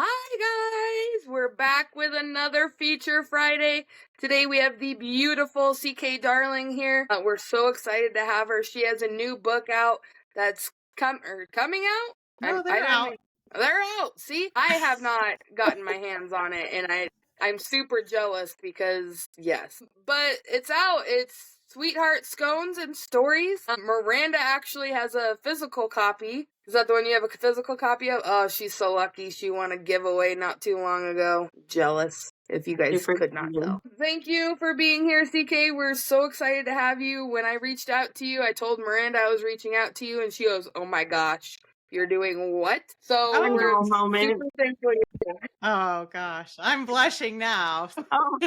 Hi guys, we're back with another Feature Friday. Today we have the beautiful CK Darling here. We're so excited to have her. She has a new book out that's coming out? No, they're out. They're out. See, I have not gotten my hands on it, and I'm super jealous because yes, but it's out. It's Sweetheart Scones and Stories. Miranda actually has a physical copy. Is that the one you have a physical copy of? Oh, she's so lucky. She won a giveaway not too long ago. Jealous, if you guys could not tell. Thank you for being here, CK. We're so excited to have you. When I reached out to you, I told Miranda I was reaching out to you, and she goes, "Oh my gosh, you're doing what?" So we're super thankful you're here. Oh gosh, I'm blushing now. Oh,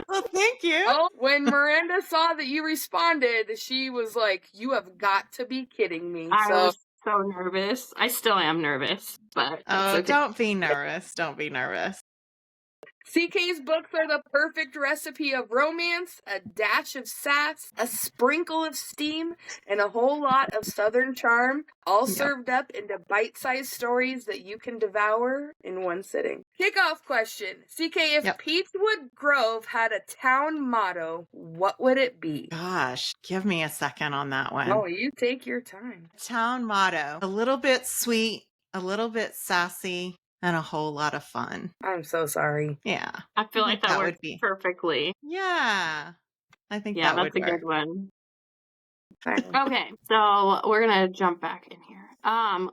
Well, thank you. Oh, when Miranda saw that you responded, she was like, "You have got to be kidding me." I was so nervous. I still am nervous, but Oh, okay. don't be nervous. Don't be nervous. CK's books are the perfect recipe of romance, a dash of sass, a sprinkle of steam, and a whole lot of southern charm, all served up into bite-sized stories that you can devour in one sitting. Kickoff question. CK, if Peachwood Grove had a town motto, what would it be? Gosh, give me a second on that one. Oh, you take your time. Town motto. A little bit sweet, a little bit sassy, and a whole lot of fun. I'm so sorry. Yeah. I feel like that would worked be perfectly. Yeah. I think Yeah, that would that's a work. good one. Okay, so we're gonna jump back in here.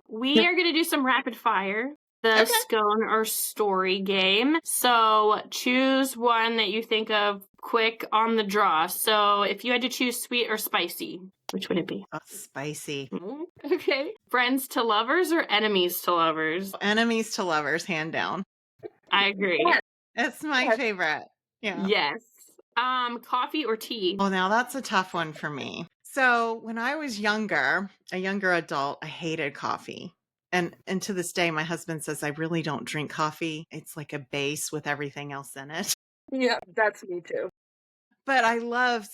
We are gonna do some rapid fire, the Scone or Story game. So choose one that you think of quick on the draw. So if you had to choose sweet or spicy, which would it be? Oh, spicy. Okay. Friends to lovers or enemies to lovers? Enemies to lovers, hand down. I agree. It's my favorite. Yeah. Yes. Coffee or tea? Well, now that's a tough one for me. So when I was younger, a younger adult, I hated coffee. And to this day, my husband says I really don't drink coffee. It's like a base with everything else in it. Yeah, that's me too. But I love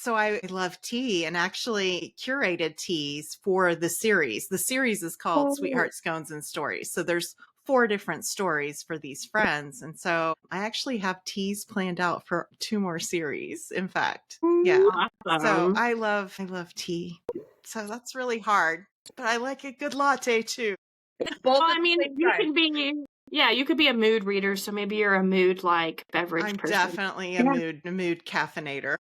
tea and actually curated teas for the series. The series is called Sweetheart Scones and Stories. So there's 4 different stories for these friends. And so I actually have teas planned out for 2 more series, in fact. Yeah. Awesome. So I love tea. So that's really hard. But I like a good latte too. Well, I mean, you could be a mood reader, so maybe you're a mood like beverage I'm person. definitely a mood caffeinator.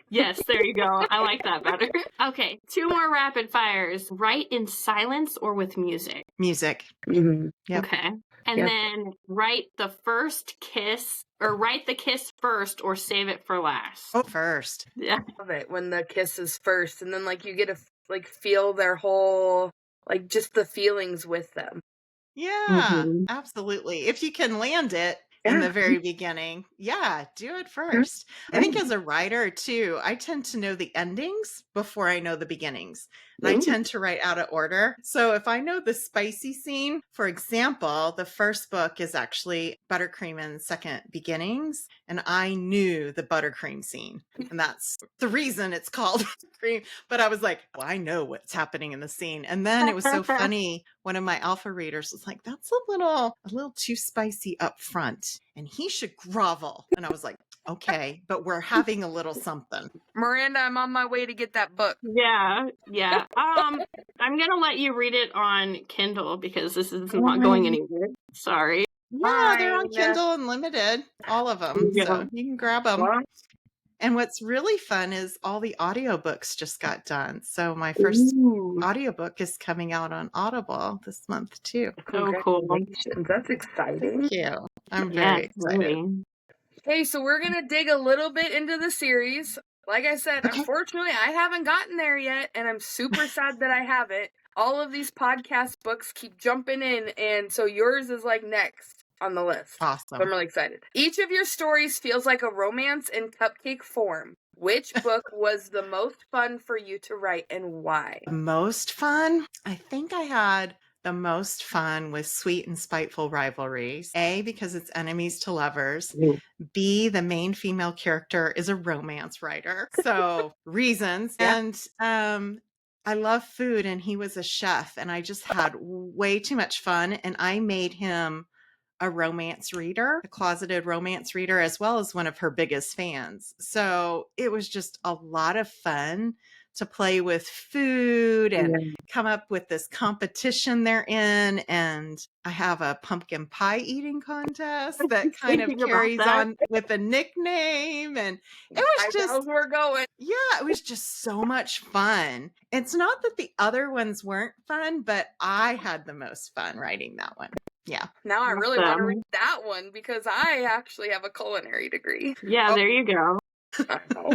Yes, there you go. I like that better. Okay, 2 more rapid fires. Write in silence or with music? Music. Mm-hmm. Yep. Okay. And then write the kiss first or save it for last. Oh, first. Yeah. I love it when the kiss is first, and then you get to feel their whole just the feelings with them. Yeah, absolutely. If you can land it in the very beginning, do it first. I think as a writer too, I tend to know the endings before I know the beginnings. And I tend to write out of order. So if I know the spicy scene, for example, the first book is actually Buttercream and Second Beginnings. And I knew the buttercream scene. And that's the reason it's called Buttercream. But I was like, well, I know what's happening in the scene. And then it was so funny. One of my alpha readers was like, that's a little too spicy up front. And he should grovel. And I was like, okay, but we're having a little something. Miranda, I'm on my way to get that book. Yeah. I'm gonna let you read it on Kindle because this is not going anywhere. Sorry. Yeah, they're on Kindle Unlimited, all of them. So you can grab them. And what's really fun is all the audiobooks just got done. So my first audiobook is coming out on Audible this month too. Oh, cool. That's exciting. Thank you. I'm very excited. Really. Hey, so we're going to dig a little bit into the series. Like I said, unfortunately, I haven't gotten there yet, and I'm super sad that I haven't. All of these podcast books keep jumping in, and so yours is next on the list. Awesome. So I'm really excited. Each of your stories feels like a romance in cupcake form. Which book was the most fun for you to write, and why? Most fun? I think I had the most fun with Sweet and Spiteful Rivalries. A, because it's enemies to lovers. B, the main female character is a romance writer. So reasons. And I love food, and he was a chef, and I just had way too much fun. And I made him a romance reader, a closeted romance reader, as well as one of her biggest fans. So it was just a lot of fun to play with food and come up with this competition they're in. And I have a pumpkin pie eating contest that kind of carries on with a nickname. And it was just, we're going. Yeah, it was just so much fun. It's not that the other ones weren't fun, but I had the most fun writing that one. Yeah. Now I really want to read that one because I actually have a culinary degree. Yeah, there you go.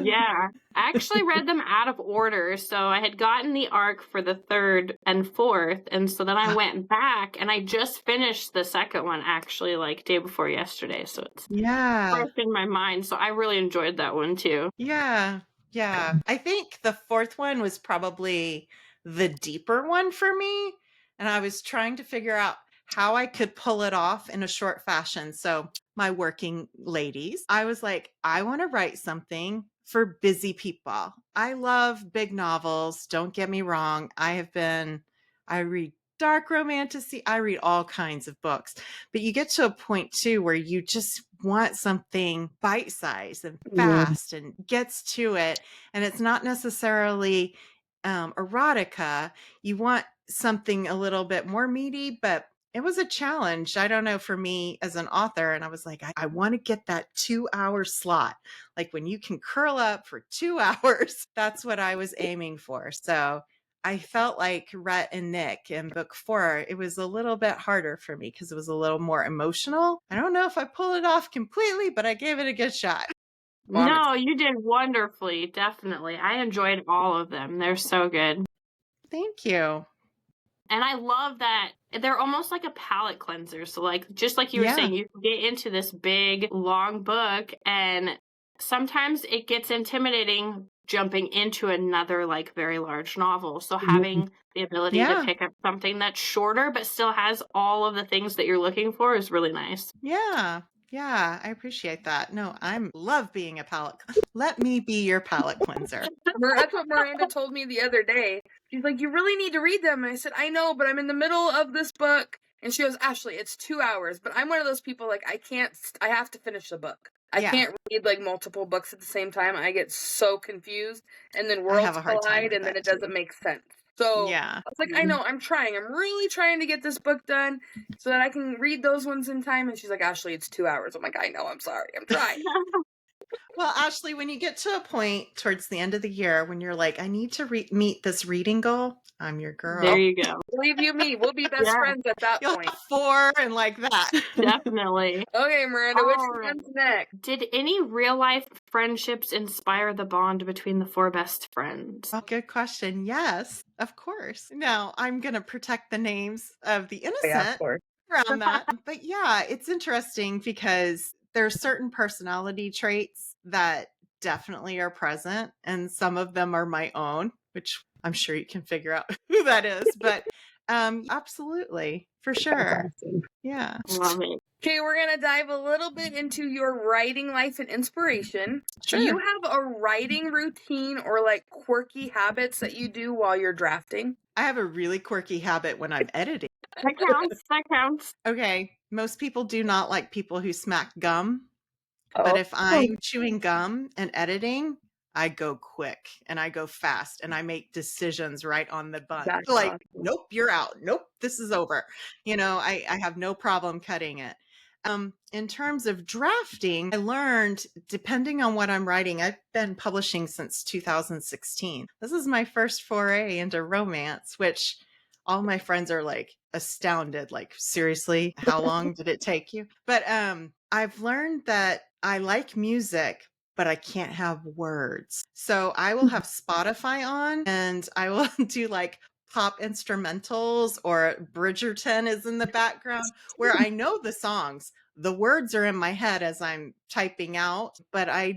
Yeah. I actually read them out of order. So I had gotten the arc for the 3rd and 4th. And so then I went back and I just finished the second one actually like day before yesterday. So it's fresh in my mind. So I really enjoyed that one too. Yeah. Yeah. I think the 4th one was probably the deeper one for me. And I was trying to figure out how I could pull it off in a short fashion. So my working ladies, I was like, I want to write something for busy people. I love big novels. Don't get me wrong. I read dark romantasy. I read all kinds of books, but you get to a point too where you just want something bite-sized and fast and gets to it. And it's not necessarily erotica. You want something a little bit more meaty, but it was a challenge. I don't know, for me as an author. And I was like, I want to get that 2-hour slot. Like when you can curl up for 2 hours, that's what I was aiming for. So I felt like Rhett and Nick in book 4, it was a little bit harder for me because it was a little more emotional. I don't know if I pulled it off completely, but I gave it a good shot. No, you did wonderfully. Definitely. I enjoyed all of them. They're so good. Thank you. And I love that they're almost like a palate cleanser. So like, just like you were saying, you can get into this big, long book and sometimes it gets intimidating jumping into another like very large novel. So having the ability to pick up something that's shorter but still has all of the things that you're looking for is really nice. Yeah. Yeah, I appreciate that. No, love being a palate. Let me be your palate cleanser. That's what Miranda told me the other day. She's like, you really need to read them. And I said, I know, but I'm in the middle of this book. And she goes, Ashleigh, it's 2 hours. But I'm one of those people, like, I have to finish the book. I can't read, like, multiple books at the same time. I get so confused. And then worlds collide, and then it doesn't make sense. So I was like, I know, I'm trying. I'm really trying to get this book done so that I can read those ones in time. And she's like, Ashleigh, it's 2 hours. I'm like, I know, I'm sorry. I'm trying. Well, Ashleigh, when you get to a point towards the end of the year when you're like, I need to meet this reading goal, I'm your girl. There you go. Believe you me, we'll be best friends at that point. Have 4 and like that. Definitely. Okay, Miranda, which one's next? Did any real life friendships inspire the bond between the 4 best friends? Oh, good question. Yes, of course. Now, I'm going to protect the names of the innocent around that. But yeah, it's interesting because there's certain personality traits that definitely are present, and some of them are my own, which I'm sure you can figure out who that is. But absolutely, for sure. Yeah. Love it. Okay, we're going to dive a little bit into your writing life and inspiration. Sure. Do you have a writing routine or like quirky habits that you do while you're drafting? I have a really quirky habit when I'm editing. That counts. That counts. Okay. Most people do not like people who smack gum. But if I'm chewing gum and editing, I go quick and I go fast and I make decisions right on the button. That's like, awesome. Nope, you're out. Nope, this is over. I have no problem cutting it. In terms of drafting, I learned, depending on what I'm writing, I've been publishing since 2016. This is my first foray into romance, which all my friends are like astounded. Like, seriously, how long did it take you? But I've learned that I like music, but I can't have words. So I will have Spotify on and I will do like pop instrumentals, or Bridgerton is in the background where I know the songs. The words are in my head as I'm typing out, but I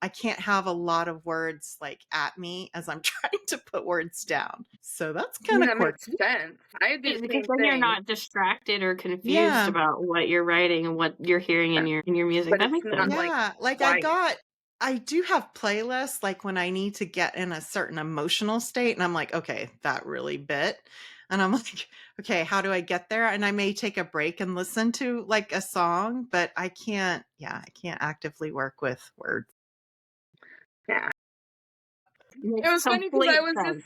can't have a lot of words like at me as I'm trying to put words down. So that's kind of quirky. Makes sense. I do because then you're not distracted or confused about what you're writing and what you're hearing in your music. But that makes sense. I do have playlists like when I need to get in a certain emotional state and I'm like, okay, that really bit. And I'm like, okay, how do I get there? And I may take a break and listen to like a song, but I can't actively work with words. Yeah. It was funny because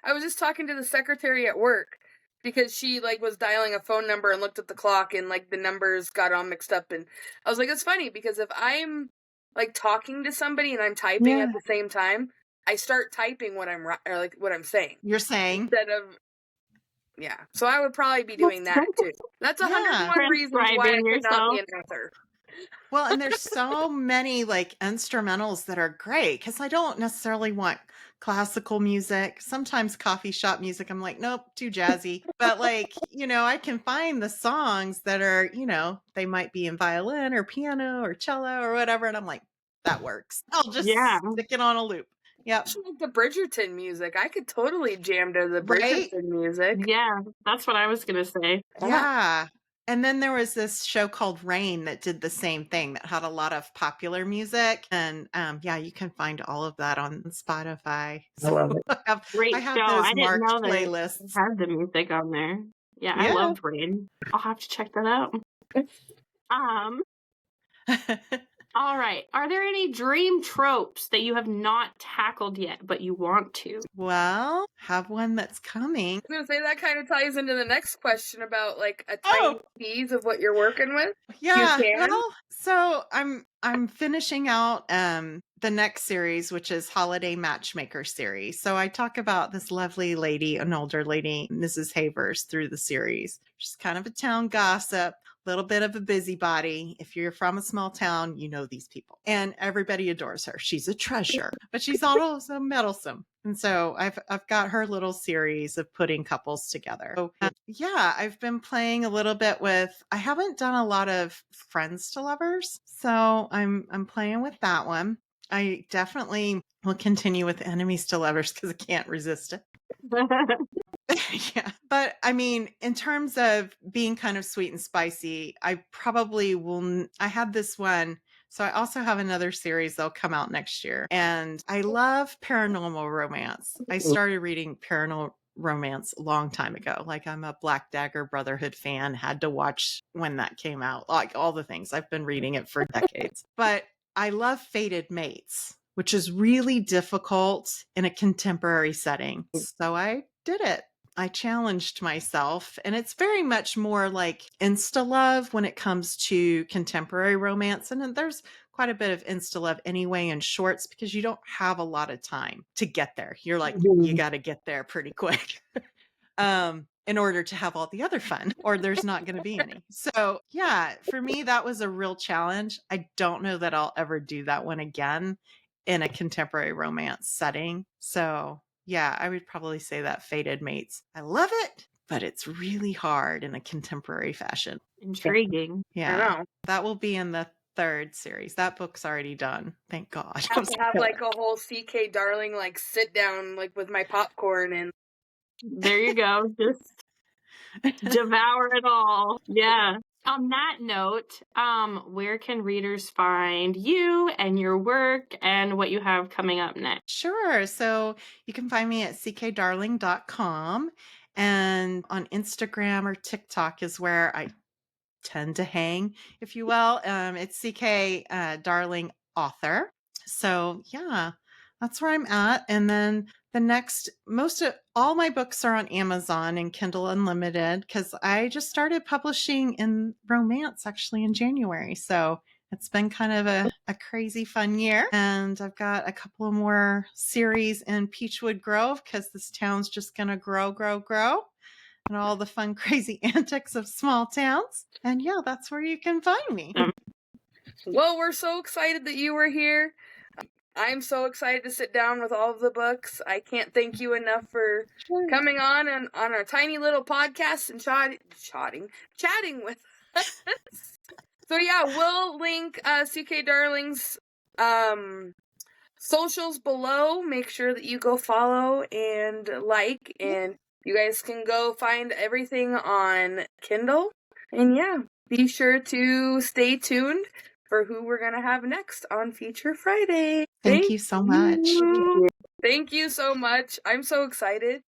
I was just talking to the secretary at work because she like was dialing a phone number and looked at the clock and like the numbers got all mixed up, and I was like, it's funny because if I'm like talking to somebody and I'm typing at the same time, I start typing what I'm saying. You're saying instead of so I would probably be doing that too. That's 101 reasons why I could not be an author. Well, and there's so many like instrumentals that are great because I don't necessarily want classical music. Sometimes coffee shop music, I'm like, nope, too jazzy. But like, I can find the songs that are, they might be in violin or piano or cello or whatever. And I'm like, that works. I'll just stick it on a loop. Yep. Like the Bridgerton music. I could totally jam to the Bridgerton music. Yeah, that's what I was going to say. Yeah. And then there was this show called Rain that did the same thing that had a lot of popular music. And you can find all of that on Spotify. So I love it. I have those I didn't know playlists. They had the music on there. Yeah, I love Rain. I'll have to check that out. All right. Are there any dream tropes that you have not tackled yet, but you want to? Well, have one that's coming. I was going to say that kind of ties into the next question about like a tiny tease of what you're working with. Yeah. Well, so I'm finishing out the next series, which is Holiday Matchmaker series. So I talk about this lovely lady, an older lady, Mrs. Havers, through the series. She's kind of a town gossip, little bit of a busybody. If you're from a small town, you know these people. And everybody adores her. She's a treasure, but she's also meddlesome. And so I've got her little series of putting couples together. So, I've been playing a little bit with, I haven't done a lot of friends to lovers. So I'm playing with that one. I definitely will continue with enemies to lovers because I can't resist it. Yeah. But I mean, in terms of being kind of sweet and spicy, I probably will. I had this one. So I also have another series that'll come out next year. And I love paranormal romance. I started reading paranormal romance a long time ago. Like I'm a Black Dagger Brotherhood fan, had to watch when that came out, like all the things. I've been reading it for decades. But I love fated mates, which is really difficult in a contemporary setting. So I did it. I challenged myself, and it's very much more like insta-love when it comes to contemporary romance. And there's quite a bit of insta-love anyway in shorts because you don't have a lot of time to get there. You're like, you got to get there pretty quick. In order to have all the other fun, or there's not going to be any. So for me, that was a real challenge. I don't know that I'll ever do that one again in a contemporary romance setting. So I would probably say that Fated Mates. I love it, but it's really hard in a contemporary fashion. Intriguing. Yeah. I know. That will be in the third series. That book's already done. Thank God. I have to have like a whole CK Darling like sit down like with my popcorn and there you go. Just devour it all. Yeah. On that note, where can readers find you and your work and what you have coming up next? Sure. So you can find me at ckdarling.com, and on Instagram or TikTok is where I tend to hang, if you will. It's CK Darling Author. So that's where I'm at. And then all my books are on Amazon and Kindle Unlimited because I just started publishing in romance actually in January. So it's been kind of a crazy fun year. And I've got a couple of more series in Peachwood Grove because this town's just going to grow. And all the fun, crazy antics of small towns. And that's where you can find me. Well, we're so excited that you were here. I'm so excited to sit down with all of the books. I can't thank you enough for coming on our tiny little podcast and chatting with us. So we'll link CK Darling's socials below. Make sure that you go follow and like, and you guys can go find everything on Kindle. And be sure to stay tuned for who we're going to have next on Feature Friday. Thank you so much. Thank you so much. I'm so excited.